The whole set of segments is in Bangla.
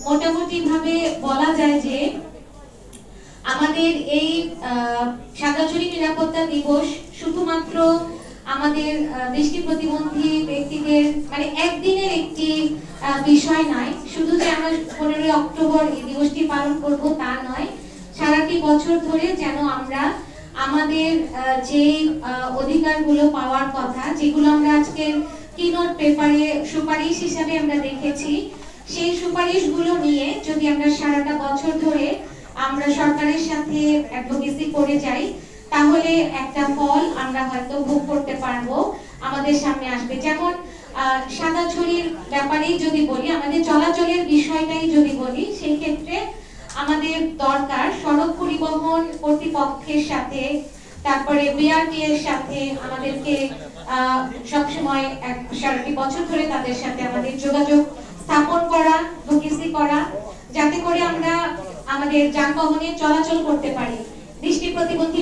মোটামুটি ভাবে বলা যায় যে আমাদের এই সাদাচুরি নিরাপত্তা দিবস শুধুমাত্র আমাদের দৃষ্টি প্রতিবন্ধী ব্যক্তিদের মানে একদিনের একটি বিষয় নয়। শুধু যে আমরা 15 অক্টোবর এই দিবসটি পালন করব তা নয়, সারাটি বছর ধরে যেন আমরা আমাদের যে অধিকারগুলো পাওয়ার কথা, যেগুলো আমরা আজকের কিনোট পেপারে সুপারিশ হিসাবে আমরা দেখেছি, সেই সুপারিশগুলো নিয়ে যদি আমরা সারাটা বছর ধরে আমরা সরকারের সাথে অ্যাডভোকেসি করে যাই, তাহলে একটা ফল আমরা হয়তো ভোগ করতে পারবো, আমাদের সামনে আসবে। যেমন সাদাছড়ির ব্যাপারেই যদি বলি, আমাদের চলাচলের বিষয়টাই যদি বলি, সেই ক্ষেত্রে আমাদের দরকার সড়ক পরিবহন কর্তৃপক্ষের সাথে, তারপরে বিআরটি এর সাথে আমাদেরকে সবসময় সারাটি বছর ধরে তাদের সাথে আমাদের যোগাযোগ স্থাপন করা, অ্যাডভোকেসি করা, যাতে করে আমরা আমাদের যানবাহনে চলাচল করতে পারি। দৃষ্টি প্রতিবন্ধী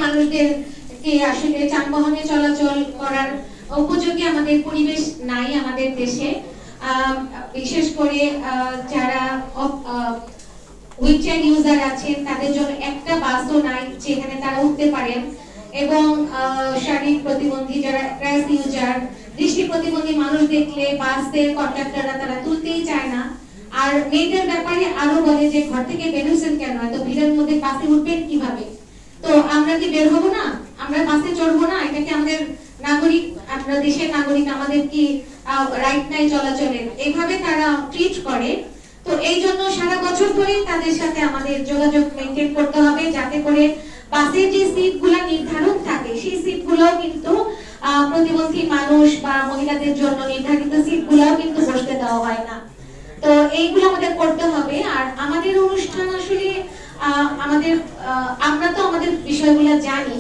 মানুষদেরকে আসলে যানবাহনে চলাচল করার উপযোগী আমাদের পরিবেশ নাই আমাদের দেশে। বিশেষ করে যারা হুইলচেয়ার ইউজার আছেন তাদের জন্য একটা বাসও নাই যেখানে তারা উঠতে পারেন, এবং শারীরিক প্রতিবন্ধী যারা ট্রান্স ইউজার, দৃষ্টি প্রতিবন্ধী মানুষ দেখলে বাসের কন্ডাক্টররা তারা তুলতেই চায় না। আর মেয়েদের ব্যাপারে আরো বলে যে ঘর থেকে বেরোছেন কেন, এত ভিড়ের মধ্যে বাসে উঠবেন কিভাবে? তো আমরা কি বের হবো না? আমরা বাসে চড়বো না? এটা কি আমাদের নাগরিক, আমরা দেশের নাগরিক, আমাদের কি রাইট নাই চলাচলের? এইভাবে তারা ট্রিট করে। তো এই জন্য সারা বছর ধরে তাদের সাথে আমাদের যোগাযোগ মেনটেন করতে হবে, যাতে করে বাসের যে সিটগুলো নির্ধারণ থাকে সেই সিটগুলো কিন্তু প্রতিবন্ধী মানুষ বা মহিলাদের জন্য নির্ধারিত সিটগুলোও কিন্তু বসতে দেওয়া হয় না। তো এইগুলো আমাদের করতে হবে। আর আমাদের অনুষ্ঠান আসলে আমরা তো আমাদের বিষয়গুলো জানি,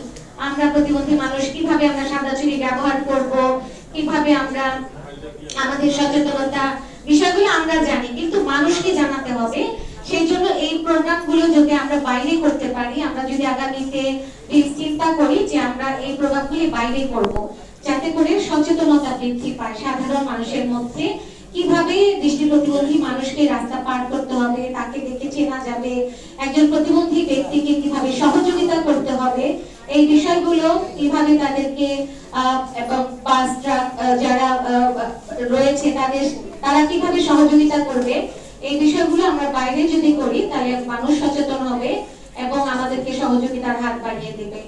আমরা প্রতিবন্ধী মানুষ কিভাবে আমরা সাদাচুরি ব্যবহার করব, কিভাবে আমরা আমাদের সচেতনতা বিষয়গুলো আমরা জানি, কিন্তু মানুষকে জানাতে হবে। সেই জন্য এই প্রোগ্রামগুলো যদি আমরা বাইরে করতে পারি, আমরা যদি আগামীতে চিন্তা করি যে আমরা এই প্রোগ্রামগুলি বাইরে করব, যাতে করে সচেতনতা বৃদ্ধি পায় সাধারণ মানুষের মধ্যে, কিভাবে দৃষ্টি প্রতিবন্ধী মানুষকে রাস্তা পার করতে হবে, তাকে দেখে চেনা যাবে, একজন প্রতিবন্ধী ব্যক্তিকে কিভাবে সহযোগিতা করতে হবে, এই বিষয়গুলো কিভাবে তাদেরকে এবং বাস ট্রাক যারা রয়েছে তারা কিভাবে সহযোগিতা করবে, এই বিষয়গুলো আমরা বাইরে যদি করি তাহলে মানুষ সচেতন হবে এবং আমাদেরকে সহযোগিতার হাত বাড়িয়ে দেবে।